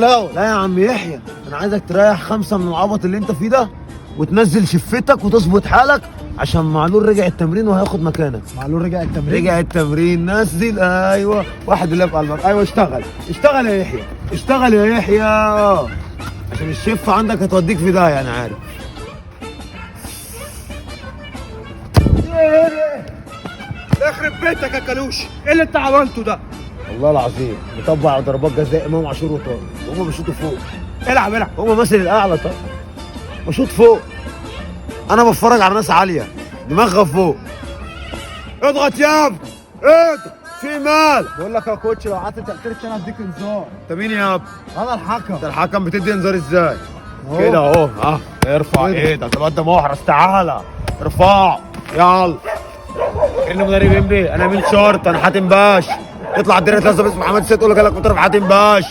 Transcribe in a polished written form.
لا لا يا عم يحيى، انا عايزك تريح 5 من العبط اللي انت فيه ده وتنزل شفتك وتظبط حالك، عشان معلول رجع التمرين وهياخد مكانك. معلول رجع التمرين. رجع التمرين، نزل. ايوه، واحد اللي في قلبك. ايوه اشتغل، اشتغل يا يحيى، اشتغل يا يحيى، عشان الشفه عندك هتوديك في داهيه انا عارف. يخرب بيتك يا كالوش، ايه اللي انت عملته ده؟ والله العظيم مطبق على ضربات جزاء امام عاشور وطارق وهم بيشوطوا فوق. العب العب. هم مثل الاعلى. طب بشوط فوق، انا بتفرج على ناس عاليه دماغها فوق. اضغط يا ابني، اضغط في مال. بقول لك يا كوتش لو قعدت تأثير تاني هديك انذار. انت مين يا ابني؟ انا الحكم. انت الحكم بتدي انذار ازاي؟ أهو. كده اهو. ارفع ايدك، تبقى انت محرز. تعالى ارفع يلا. كأنه مدرب NBA. انا مين شرط؟ انا حاتم باش. تطلع الدنيا تلزم اسم محمد سيد تقول لك مطرف حاتم باش.